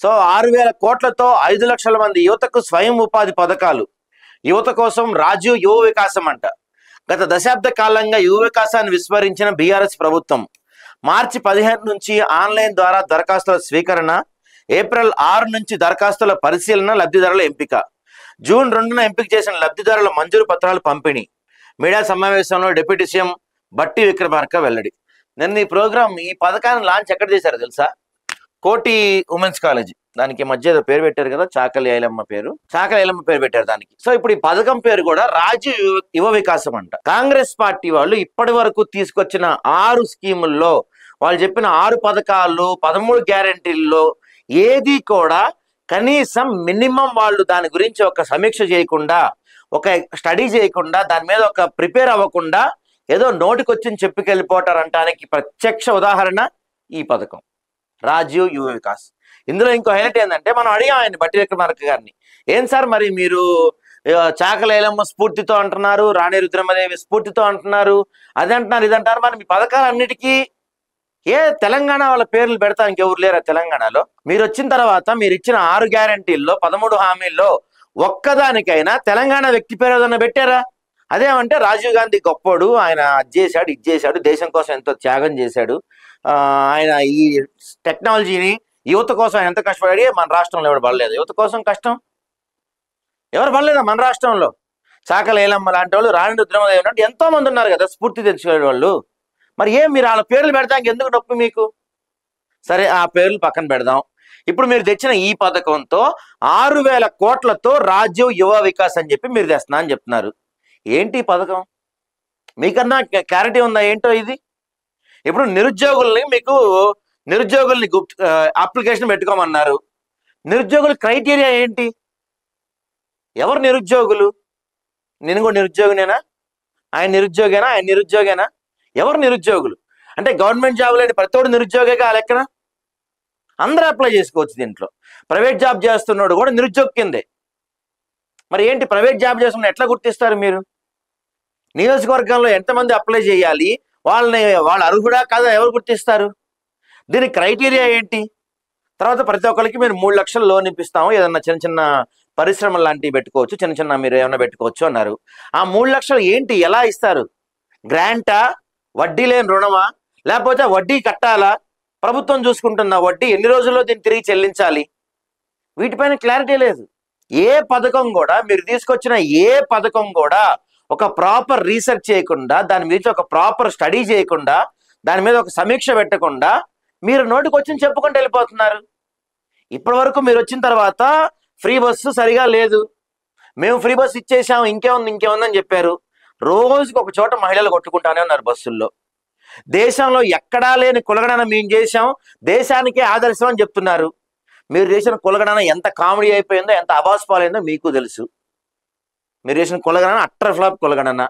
So 6,000 కోట్లతో 5,00,000 మంది యువతకు స్వయం ఉపాధి పథకాలు. యువత కోసం రాజీవ్ యువ వికాసం అంట. గత దశాబ్ద కాలంగా యువ వికాసాన్ని విస్మరించిన బీఆర్ఎస్ ప్రభుత్వం మార్చి 15 నుంచి ఆన్లైన్ ద్వారా దరఖాస్తుల స్వీకరణ, ఏప్రిల్ 6 నుంచి దరఖాస్తుల పరిశీలన, లబ్ధిదారుల ఎంపిక, జూన్ 2న ఎంపిక చేసిన లబ్ధిదారుల మంజూరు పత్రాలు పంపిణీ. మీడియా సమావేశంలో డిప్యూటీ సీఎం బట్టి విక్రమార్క వెల్లడి. నిన్న ఈ పథకాన్ని లాంచ్ ఎక్కడ చేశారు తెలుసా? కోటి ఉమెన్స్ కాలేజ్, దానికి మధ్య ఏదో పేరు పెట్టారు కదా, చాకలి ఐలమ్మ పేరు పెట్టారు దానికి. సో ఇప్పుడు ఈ పథకం పేరు కూడా రాజీవ్ యువ వికాసం అంట. కాంగ్రెస్ పార్టీ వాళ్ళు ఇప్పటి వరకు తీసుకొచ్చిన 6 స్కీముల్లో, వాళ్ళు చెప్పిన 6 పథకాలు, 13 గ్యారంటీల్లో ఏది కూడా కనీసం మినిమం వాళ్ళు దాని గురించి ఒక సమీక్ష చేయకుండా, ఒక స్టడీ చేయకుండా, దాని మీద ఒక ప్రిపేర్ అవ్వకుండా ఏదో నోటికొచ్చింది చెప్పుకెళ్ళిపోతారంటానికి ప్రత్యక్ష ఉదాహరణ ఈ పథకం రాజీవ్ యువ వికాస్. ఇందులో ఇంకో హైలైట్ ఏంటంటే, మనం అడిగాం ఆయన బట్టి విక్రమార్క గారిని, ఏం సార్ మరి మీరు చాకలేలమ్మ స్ఫూర్తితో అంటున్నారు, రాణి రుద్రమదేవి స్ఫూర్తితో అంటున్నారు, అది అంటున్నారు, ఇది అంటారు, మరి మీ పథకాలన్నిటికీ తెలంగాణ వాళ్ళ పేర్లు పెడతా ఇంకెవరు లేరా తెలంగాణలో? మీరు వచ్చిన తర్వాత మీరు ఇచ్చిన 6 గ్యారంటీల్లో 13 హామీల్లో ఒక్కదానికైనా తెలంగాణ వ్యక్తి పేరు ఏదన్నా పెట్టారా? అదేమంటే రాజీవ్ గాంధీ గొప్పోడు, ఆయన అది చేశాడు, ఇది చేశాడు, దేశం కోసం ఎంతో త్యాగం చేశాడు, ఆయన ఈ టెక్నాలజీని యువత కోసం ఎంత కష్టపడి, మన రాష్ట్రంలో ఎవరు పడలేదు యువత కోసం కష్టం, ఎవరు పడలేదా మన రాష్ట్రంలో? చాకలేలమ్మ లాంటి వాళ్ళు, రాణి రుద్రమదేవి అంటే ఎంతో మంది ఉన్నారు కదా స్ఫూర్తి తెచ్చుకునే వాళ్ళు. మరి మీరు వాళ్ళ పేర్లు పెడతానికి ఎందుకు నొప్పి మీకు? సరే, ఆ పేర్లు పక్కన పెడదాం. ఇప్పుడు మీరు తెచ్చిన ఈ పథకంతో 6,000 కోట్లతో రాజీవ్ యువ వికాస్ అని చెప్పి మీరు తెస్తున్నా అని చెప్తున్నారు. ఏంటి ఈ పథకం? మీకన్నా క్లారిటీ ఉందా ఏంటో ఇది? ఇప్పుడు నిరుద్యోగుల్ని అప్లికేషన్ పెట్టుకోమన్నారు. నిరుద్యోగుల క్రైటీరియా ఏంటి? ఎవరు నిరుద్యోగులు? నేను కూడా నిరుద్యోగినేనా? ఆయన నిరుద్యోగేనా? ఎవరు నిరుద్యోగులు? అంటే గవర్నమెంట్ జాబ్ లేని ప్రతివాడు నిరుద్యోగిగా ఆ లెక్కన అందరూ అప్లై చేసుకోవచ్చు. దీంట్లో ప్రైవేట్ జాబ్ చేస్తున్నాడు కూడా నిరుద్యోగ కిందే. మరి ఏంటి, ప్రైవేట్ జాబ్ చేస్తున్న ఎట్లా గుర్తిస్తారు మీరు? నియోజకవర్గంలో ఎంతమంది అప్లై చేయాలి, వాళ్ళ అర్హుడా కాదా ఎవరు గుర్తిస్తారు? దీని క్రైటీరియా ఏంటి? తర్వాత ప్రతి ఒక్కరికి మీరు 3 లక్షలు లోన్ ఇప్పిస్తాము, ఏదన్నా చిన్న చిన్న పరిశ్రమలు లాంటివి పెట్టుకోవచ్చు, చిన్న మీరు ఏమైనా పెట్టుకోవచ్చు అన్నారు. ఆ 3 లక్షలు ఏంటి, ఎలా ఇస్తారు? గ్రాంటా, వడ్డీ లేని రుణమా, లేకపోతే వడ్డీ కట్టాలా, ప్రభుత్వం చూసుకుంటుందా వడ్డీ, ఎన్ని రోజుల్లో దీన్ని తిరిగి చెల్లించాలి? వీటిపైన క్లారిటీ లేదు. ఏ పథకం కూడా, మీరు తీసుకొచ్చిన ఏ పథకం కూడా ఒక ప్రాపర్ రీసెర్చ్ చేయకుండా, దాని మీద ఒక ప్రాపర్ స్టడీ చేయకుండా, దాని మీద ఒక సమీక్ష పెట్టకుండా మీరు నోటికి వచ్చి చెప్పుకుంటూ వెళ్ళిపోతున్నారు. ఇప్పటి వరకు మీరు వచ్చిన తర్వాత ఫ్రీ బస్సు సరిగా లేదు, మేము ఫ్రీ బస్సు ఇచ్చేసాము, ఇంకేముందని చెప్పారు. రోజుకి ఒక చోట మహిళలు కొట్టుకుంటానే ఉన్నారు బస్సుల్లో. దేశంలో ఎక్కడా లేని కులగణన మేము చేశాం, దేశానికే ఆదర్శం అని చెప్తున్నారు. మీరు చేసిన కులగణన ఎంత కామెడీ అయిపోయిందో, ఎంత అబాస్పాలైందో మీకు తెలుసు. మీరు చేసిన కులగణన అట్టర్ ఫ్లాప్ కులగణన.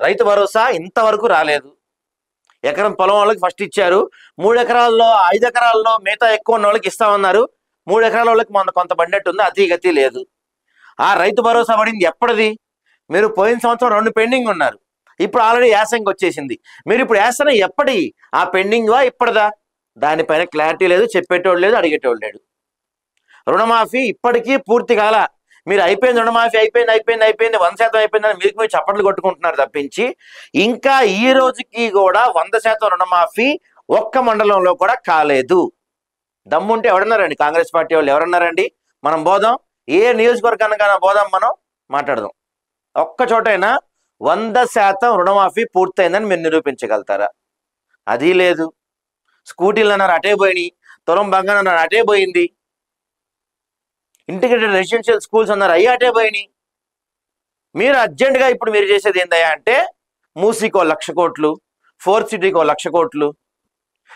రైతు భరోసా ఇంతవరకు రాలేదు. ఎకరం పొలం వాళ్ళకి ఫస్ట్ ఇచ్చారు, 3 ఎకరాల్లో 5 ఎకరాల్లో మిగతా ఎక్కువ ఉన్న వాళ్ళకి ఇస్తామన్నారు. 3 ఎకరాల వాళ్ళకి కొంత పడినట్టు ఉంది, అతి లేదు. ఆ రైతు భరోసా పడింది ఎప్పటిది? మీరు పోయిన సంవత్సరం 2 పెండింగ్ ఉన్నారు, ఇప్పుడు ఆల్రెడీ యాసంగి వచ్చేసింది. మీరు ఇప్పుడు యాసన ఎప్పటి? ఆ పెండింగ్వా ఇప్పటిదా? దానిపైన క్లారిటీ లేదు, చెప్పేటోళ్ళు లేదు, అడిగేటోళ్ళు లేడు. రుణమాఫీ ఇప్పటికీ పూర్తి కాల. మీరు అయిపోయింది, రుణమాఫీ అయిపోయింది 100% అయిపోయిందని మీరు చప్పట్లు కొట్టుకుంటున్నారు తప్పించి, ఇంకా ఈ రోజుకి కూడా 100% రుణమాఫీ ఒక్క మండలంలో కూడా కాలేదు. దమ్ముంటే ఎవరన్నారండి? కాంగ్రెస్ పార్టీ వాళ్ళు ఎవరన్నారండి? మనం పోదాం, ఏ నియోజకవర్గానికైనా పోదాం, మనం మాట్లాడదాం. ఒక్క చోటైనా 100% రుణమాఫీ పూర్తయిందని మీరు నిరూపించగలుగుతారా? అది లేదు. స్కూటీలు అన్నారు అటే పోయినాయి, తులం బంగారం అన్నారు అటే పోయింది, ఇంటిగ్రేటెడ్ రెసిడెన్షియల్ స్కూల్స్ అన్నారు అయ్యి అటే పోయినాయి. మీరు అర్జెంటుగా ఇప్పుడు మీరు చేసేది ఏందయ్యా అంటే, మూసీకో 1,00,000 కోట్లు, 4th సిటీకో 1,00,000 కోట్లు.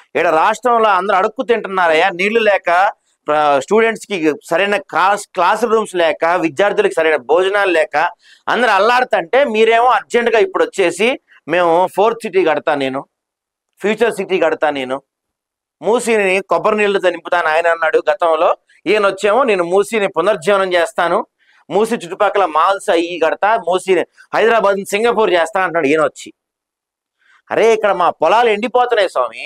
ఇక్కడ రాష్ట్రంలో అందరూ అడుక్కు తింటున్నారయ్యా, నీళ్లు లేక, స్టూడెంట్స్కి సరైన క్లాస్ రూమ్స్ లేక, విద్యార్థులకి సరైన భోజనాలు లేక అందరు అల్లాడుతుంటే, మీరేమో అర్జెంటుగా ఇప్పుడు వచ్చేసి మేము 4th సిటీ కడతా, నేను ఫ్యూచర్ సిటీ కడతా, నేను మూసీని కొబ్బరి నీళ్లతో నింపుతాను ఆయన అన్నాడు గతంలో. ఈయన వచ్చేమో నేను మూసీని పునర్జీవనం చేస్తాను, మూసీ చుట్టుపక్కల మాల్స్ అయ్యి కడతా, మూసీని హైదరాబాద్ సింగపూర్ చేస్తా అంటున్నాడు ఈయన వచ్చి. అరే ఇక్కడ మా పొలాలు ఎండిపోతున్నాయి స్వామి,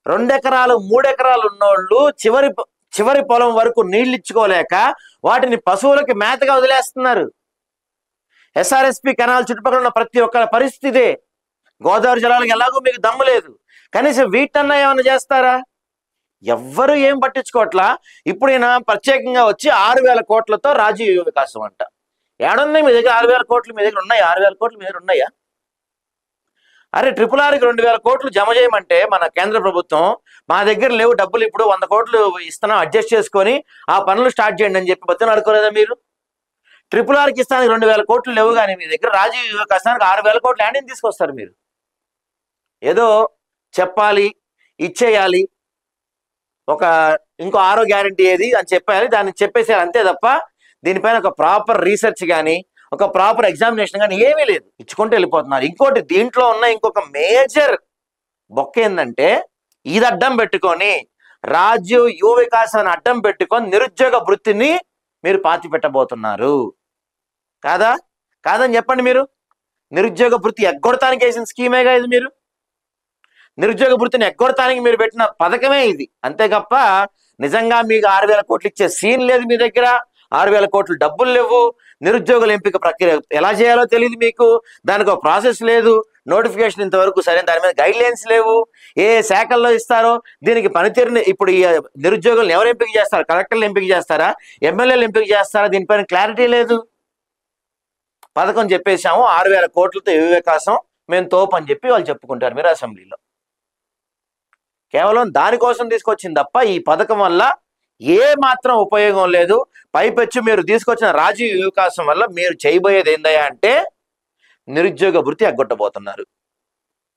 2 ఎకరాలు 3 ఎకరాలు ఉన్నోళ్ళు చివరి పొలం వరకు నీళ్లు ఇచ్చుకోలేక వాటిని పశువులకి మేతగా వదిలేస్తున్నారు. ఎస్ఆర్ఎస్పి కెనాల్ చుట్టుపక్కల ఉన్న ప్రతి ఒక్క పరిస్థితి. గోదావరి జలాలకు ఎలాగో మీకు దమ్ము లేదు, కనీసం వీటన్నా ఏమైనా చేస్తారా? ఎవ్వరు ఏం పట్టించుకోవట్లా. ఇప్పుడు ఈయన ప్రత్యేకంగా వచ్చి 6,000 కోట్లతో రాజీవ్ యువ వికాసం అంట. ఏడున్నాయి మీ దగ్గర? 6,000 కోట్లు మీ దగ్గర ఉన్నాయా? 6,000 కోట్లు మీ దగ్గర ఉన్నాయా? అరే RRRకి 2,000 కోట్లు జమ చేయమంటే మన కేంద్ర ప్రభుత్వం, మా దగ్గర లేవు డబ్బులు, ఇప్పుడు 100 కోట్లు ఇస్తున్నాం, అడ్జస్ట్ చేసుకొని ఆ పనులు స్టార్ట్ చేయండి అని చెప్పి బతిని అడుకోలేదా మీరు? RRRకి ఇస్తానికి 2,000 కోట్లు లేవు, కానీ మీ దగ్గర రాజీవ్ యువ వికాసానికి 6,000 కోట్లు ల్యాండింగ్ తీసుకొస్తారు మీరు. ఏదో చెప్పాలి, ఇచ్చేయాలి, ఇంకో 6వ గ్యారంటీ ఏది అని చెప్పాలి, దాన్ని చెప్పేసేయాలి అంతే తప్ప దీనిపైన ఒక ప్రాపర్ రీసెర్చ్ కానీ ఒక ప్రాపర్ ఎగ్జామినేషన్ కానీ ఏమీ లేదు. ఇచ్చుకుంటూ వెళ్ళిపోతున్నారు. ఇంకోటి దీంట్లో ఉన్న ఇంకొక మేజర్ బొక్క ఏంటంటే, ఇది అడ్డం పెట్టుకొని రాజీవ్ యువ వికాసాన్ని అడ్డం పెట్టుకొని నిరుద్యోగ వృత్తిని మీరు పాతి పెట్టబోతున్నారు. కాదని చెప్పండి. మీరు నిరుద్యోగ వృత్తి ఎగ్గొడటానికి వేసిన స్కీమేగా ఇది. మీరు నిరుద్యోగ వృత్తిని ఎగ్గొడటానికి మీరు పెట్టిన పథకమే ఇది. అంతే తప్ప నిజంగా మీకు 6,000 కోట్లు ఇచ్చే సీన్ లేదు మీ దగ్గర. 6,000 కోట్లు డబ్బులు లేవు. నిరుద్యోగుల ఎంపిక ప్రక్రియ ఎలా చేయాలో తెలియదు మీకు. దానికి ఒక ప్రాసెస్ లేదు. నోటిఫికేషన్ ఇంతవరకు సరైన దాని మీద గైడ్ లైన్స్ లేవు. ఏ శాఖల్లో ఇస్తారో దీనికి పనితీరుని ఇప్పుడు ఈ నిరుద్యోగులను ఎవరు ఎంపిక చేస్తారు? కలెక్టర్లు ఎంపిక చేస్తారా? ఎమ్మెల్యేలు ఎంపిక చేస్తారా? దీనిపైన క్లారిటీ లేదు. పథకం చెప్పేశాము, 6,000 కోట్లతో యువ వికాసం మేము తోపు అని చెప్పి వాళ్ళు చెప్పుకుంటారు మీరు అసెంబ్లీలో. కేవలం దానికోసం తీసుకొచ్చింది తప్ప ఈ పథకం వల్ల ఏ మాత్రం ఉపయోగం లేదు. పైపెచ్చు మీరు తీసుకొచ్చిన రాజీవ్ యువ వికాసం వల్ల మీరు చేయబోయేది ఏందయ్యా అంటే నిరుద్యోగ వృత్తి ఎగ్గొట్టబోతున్నారు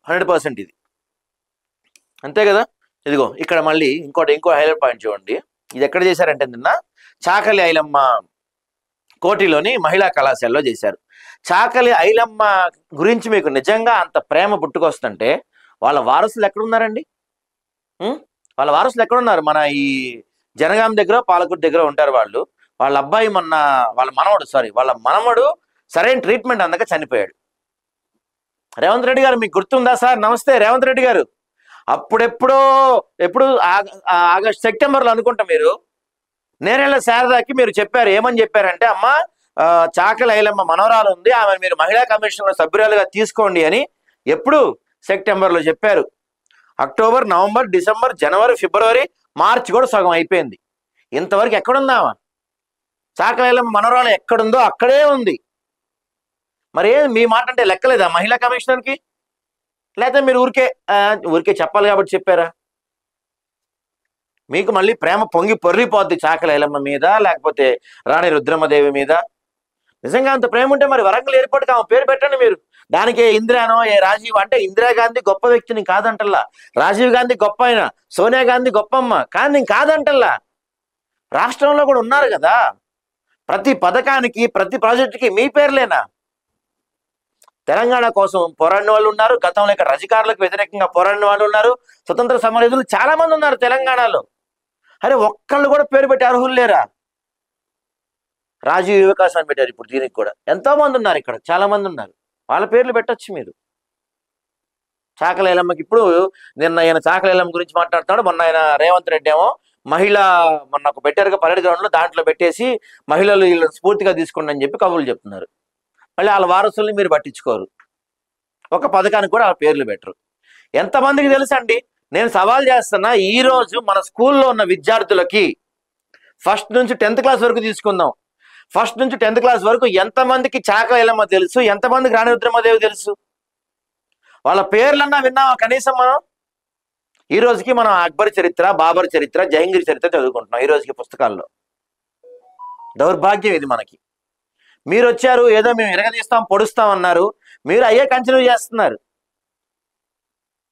100%. ఇది అంతే కదా. ఇదిగో ఇక్కడ మళ్ళీ ఇంకో హైలైట్ పాయింట్ చూడండి. ఇది ఎక్కడ చేశారంటే నిన్న చాకలి ఐలమ్మ కోటిలోని మహిళా కళాశాలలో చేశారు. చాకలి ఐలమ్మ గురించి మీకు నిజంగా అంత ప్రేమ పుట్టుకొస్తుంటే వాళ్ళ వారసులు ఎక్కడున్నారండి? వాళ్ళ వారసులు ఎక్కడున్నారు? మన ఈ జనగాం దగ్గర పాలకుర్తి దగ్గర ఉంటారు వాళ్ళు. వాళ్ళ అబ్బాయి వాళ్ళ మనవడు సరైన ట్రీట్మెంట్ అందక చనిపోయాడు. రేవంత్ రెడ్డి గారు మీకు గుర్తుందా సార్? నమస్తే రేవంత్ రెడ్డి గారు. ఎప్పుడు ఆగస్ట్ సెప్టెంబర్లో అనుకుంటా మీరు నేరేళ్ల శారదాకి మీరు చెప్పారు. ఏమని చెప్పారంటే, అమ్మ చాకలి ఐలమ్మ మనవరాలు ఉంది, ఆమె మీరు మహిళా కమిషన్లో సభ్యురాలుగా తీసుకోండి అని ఎప్పుడు సెప్టెంబర్లో చెప్పారు. అక్టోబర్, నవంబర్, డిసెంబర్, జనవరి, ఫిబ్రవరి, మార్చి కూడా సగం అయిపోయింది. ఇంతవరకు ఎక్కడుందామా? చాకలి ఐలమ్మ మనవరాలు ఎక్కడుందో అక్కడే ఉంది. మరి మీ మాట అంటే లెక్కలేదా మహిళా కమిషనర్కి? లేకపోతే మీరు ఊరికే చెప్పాలి కాబట్టి చెప్పారా? మీకు మళ్ళీ ప్రేమ పొర్లిపోద్ది చాకలి ఐలమ్మ మీద, లేకపోతే రాణి రుద్రమదేవి మీద. నిజంగా అంత ప్రేమ ఉంటే మరి వరంగల్ ఎయిర్పోర్ట్కి ఆమె పేరు పెట్టండి మీరు. దానికి ఇందిరానో రాజీవ్ అంటే, ఇందిరాగాంధీ గొప్ప వ్యక్తిని కాదంటల్లా, రాజీవ్ గాంధీ గొప్ప అయినా, సోనియా గాంధీ గొప్పమ్మ కానీ నేను కాదంటల్లా. రాష్ట్రంలో కూడా ఉన్నారు కదా, ప్రతి పథకానికి ప్రతి ప్రాజెక్టుకి మీ పేర్లేనా? తెలంగాణ కోసం పోరాడిన వాళ్ళు ఉన్నారు, గతంలో ఇక్కడ రజకారులకు వ్యతిరేకంగా పోరాడిన వాళ్ళు ఉన్నారు, స్వతంత్ర సమరయోధులు చాలా మంది ఉన్నారు తెలంగాణలో. అరే ఒక్కళ్ళు కూడా పేరు పెట్టి అర్హులు లేరా? రాజీవ్ యువ వికాసాన్ని పెట్టారు. ఇప్పుడు దీనికి కూడా ఎంతో మంది ఉన్నారు, ఇక్కడ చాలా మంది ఉన్నారు, వాళ్ళ పేర్లు పెట్టచ్చు మీరు. చాకలి ఐలమ్మకి ఇప్పుడు నిన్న చాకలి ఐలమ్మ గురించి మాట్లాడుతున్నాడు. మొన్న రేవంత్ రెడ్డి ఏమో మొన్న ఒక పెట్టారుగా పరేడ్ గ్రౌండ్ లో, దాంట్లో పెట్టేసి మహిళలు వీళ్ళని స్ఫూర్తిగా తీసుకోండి అని చెప్పి కబుర్లు చెప్తున్నారు. మళ్ళీ వాళ్ళ వారసుల్ని మీరు పట్టించుకోరు, ఒక పథకానికి కూడా వాళ్ళ పేర్లు పెట్టరు. ఎంతమందికి తెలుసండి? నేను సవాల్ చేస్తున్నా, ఈ రోజు మన స్కూల్లో ఉన్న విద్యార్థులకి ఫస్ట్ నుంచి 10th క్లాస్ వరకు తీసుకుందాం, ఫస్ట్ నుంచి 10th క్లాస్ వరకు ఎంతమందికి చాకలి ఐలమ్మ తెలుసు, ఎంతమందికి రాణి రుద్రమదేవి తెలుసు? వాళ్ళ పేర్లన్నా విన్నామా కనీసం? ఈ రోజుకి మనం అక్బర్ చరిత్ర, బాబర్ చరిత్ర, జహంగీర్ చరిత్ర చదువుకుంటున్నాం ఈ రోజుకి పుస్తకాల్లో. దౌర్భాగ్యం ఇది మనకి. మీరు వచ్చారు, ఏదో మేము ఎరగదీస్తాం పొడుస్తాం అన్నారు, మీరు అయ్యే కంటిన్యూ చేస్తున్నారు.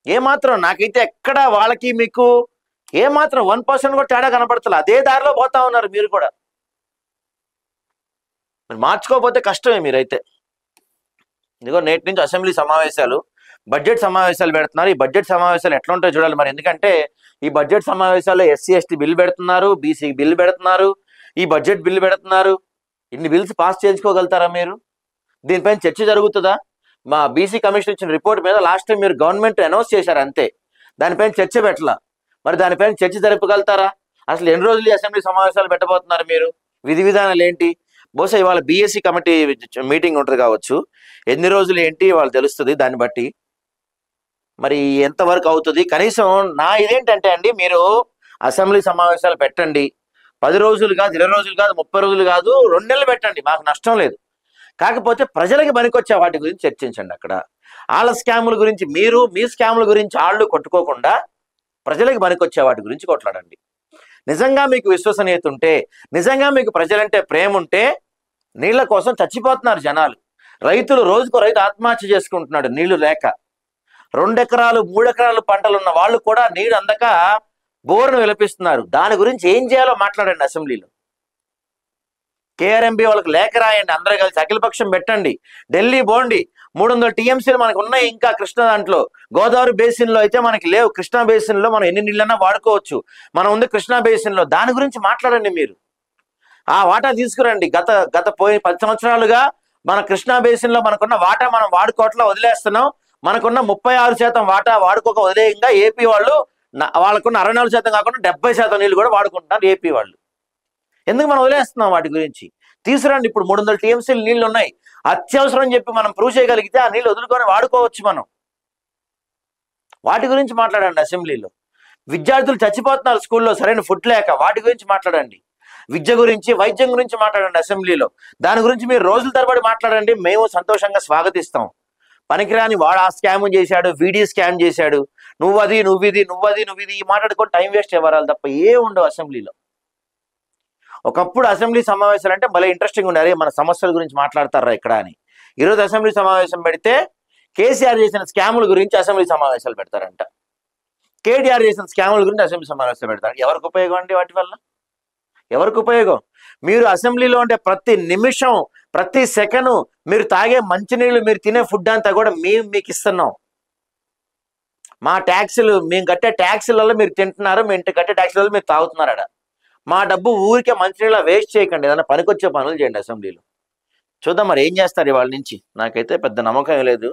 ఏమాత్రం నాకైతే ఎక్కడ వాళ్ళకి మీకు ఏమాత్రం 1% కూడా తేడా కనపడతలే. అదే దారిలో పోతా ఉన్నారు మీరు కూడా. మీరు మార్చుకోకపోతే కష్టమే మీరైతే. ఇదిగో నేటి నుంచి అసెంబ్లీ సమావేశాలు, బడ్జెట్ సమావేశాలు పెడుతున్నారు. ఈ బడ్జెట్ సమావేశాలు ఎట్లా ఉంటాయో చూడాలి మరి. ఎందుకంటే ఈ బడ్జెట్ సమావేశాల్లో SC ST బిల్లు పెడుతున్నారు, BC బిల్లు పెడుతున్నారు, ఈ బడ్జెట్ బిల్లు పెడుతున్నారు. ఇన్ని బిల్స్ పాస్ చేయించుకోగలుగుతారా మీరు? దీనిపైన చర్చ జరుగుతుందా? మా BC కమిషన్ ఇచ్చిన రిపోర్ట్ మీద లాస్ట్ టైం మీరు గవర్నమెంట్ అనౌన్స్ చేశారు అంతే, దానిపైన చర్చ పెట్టలా. మరి దానిపైన చర్చ జరపగలుగుతారా? అసలు ఎన్ని రోజులు ఈ అసెంబ్లీ సమావేశాలు పెట్టబోతున్నారు మీరు? విధి విధానాలు ఏంటి? బహుశా ఇవాళ బీఎస్సీ కమిటీ మీటింగ్ ఉంటుంది కావచ్చు. ఎన్ని రోజులు ఏంటి వాళ్ళు తెలుస్తుంది. దాన్ని బట్టి మరి ఎంతవరకు అవుతుంది? కనీసం నా ఇదేంటంటే అండి, మీరు అసెంబ్లీ సమావేశాలు పెట్టండి. 10 రోజులు కాదు, 20 రోజులు కాదు, 30 రోజులు కాదు, 2 నెలలు పెట్టండి, మాకు నష్టం లేదు. కాకపోతే ప్రజలకి పనికొచ్చే వాటి గురించి చర్చించండి. అక్కడ వాళ్ళ స్కాముల గురించి మీరు, మీ స్కాముల గురించి వాళ్ళు కొట్టుకోకుండా ప్రజలకు పనికొచ్చే వాటి గురించి కొట్లాడండి. నిజంగా మీకు విశ్వసనీయత ఉంటే, నిజంగా మీకు ప్రజలంటే ప్రేమ ఉంటే, నీళ్ల కోసం చచ్చిపోతున్నారు జనాలు. రైతులు రోజుకో రైతు ఆత్మహత్య చేసుకుంటున్నాడు నీళ్లు లేక. 2 ఎకరాలు 3 ఎకరాలు పంటలు ఉన్న వాళ్ళు కూడా నీరు అందక బోర్ను విలపిస్తున్నారు. దాని గురించి ఏం చేయాలో మాట్లాడండి అసెంబ్లీలో. కేఆర్ఎంబి వాళ్ళకి లేఖ రాయండి, అందరూ కలిసి అఖిలపక్షం పెట్టండి, ఢిల్లీ పోండి. 300 టీఎంసీలు మనకు ఉన్నాయి ఇంకా కృష్ణా దాంట్లో. గోదావరి బేసిన్ లో అయితే మనకి లేవు. కృష్ణా బేసిన్ లో మనం ఎన్ని నీళ్ళన్నా వాడుకోవచ్చు. మనం ఉంది కృష్ణా బేసిన్ లో. దాని గురించి మాట్లాడండి మీరు. ఆ వాటా తీసుకురండి. గత పోయిన 10 సంవత్సరాలుగా మన కృష్ణా బేసిన్ లో మనకున్న వాటా మనం వాడుకోవట్లా, వదిలేస్తున్నాం. మనకున్న 36% వాటా వాడుకోక వదిలేయంగా ఏపీ వాళ్ళు వాళ్ళకున్న 64% కాకుండా 70% నీళ్ళు కూడా వాడుకుంటున్నారు ఏపీ వాళ్ళు. ఎందుకు మనం వదిలేస్తున్నాం వాటి గురించి? తీసుకురండి. ఇప్పుడు 300 టీఎంసీలు నీళ్లు ఉన్నాయి. అత్యవసరం అని చెప్పి మనం ప్రూవ్ చేయగలిగితే ఆ నీళ్ళు వదులుకొని వాడుకోవచ్చు మనం. వాటి గురించి మాట్లాడండి అసెంబ్లీలో. విద్యార్థులు చచ్చిపోతున్నారు స్కూల్లో సరైన ఫుడ్ లేక, వాటి గురించి మాట్లాడండి. విద్య గురించి, వైద్యం గురించి మాట్లాడండి అసెంబ్లీలో. దాని గురించి మీరు రోజుల తరబడి మాట్లాడండి, మేము సంతోషంగా స్వాగతిస్తాం. పనికిరాని వాడు ఆ స్కామ్ చేశాడు, వీడియో స్కామ్ చేశాడు, నువ్వది నువ్విది ఈ మాట్లాడుకొని టైం వేస్ట్ చేయవారాలు తప్ప ఏ ఉండవు అసెంబ్లీలో. ఒకప్పుడు అసెంబ్లీ సమావేశాలు అంటే భలే ఇంట్రెస్టింగ్ ఉండాలి, మన సమస్యల గురించి మాట్లాడతారా ఇక్కడ అని. ఈరోజు అసెంబ్లీ సమావేశం పెడితే కేసీఆర్ చేసిన స్కాముల గురించి అసెంబ్లీ సమావేశాలు పెడతారంట. కేటీఆర్ చేసిన స్కాముల గురించి అసెంబ్లీ సమావేశాలు పెడతారు. ఎవరికి ఉపయోగం అండి వాటి వల్ల? ఎవరికి ఉపయోగం? మీరు అసెంబ్లీలో ఉండే ప్రతి నిమిషం, ప్రతి సెకండ్, మీరు తాగే మంచినీళ్ళు, మీరు తినే ఫుడ్ అంతా కూడా మీకు ఇస్తున్నాం. మా ట్యాక్సులు, మేము కట్టే ట్యాక్సులలో మీరు తింటున్నారు, మీ ఇంటి కట్టే ట్యాక్సులలో మీరు తాగుతున్నారట. మా డబ్బు ఊరికే మంచినీళ్ళ వేస్ట్ చేయకండి, ఏదైనా పనికొచ్చే పనులు చేయండి అసెంబ్లీలో. చూద్దాం మరి ఏం చేస్తారు ఇవాళ నుంచి. నాకైతే పెద్ద నమ్మకం లేదు.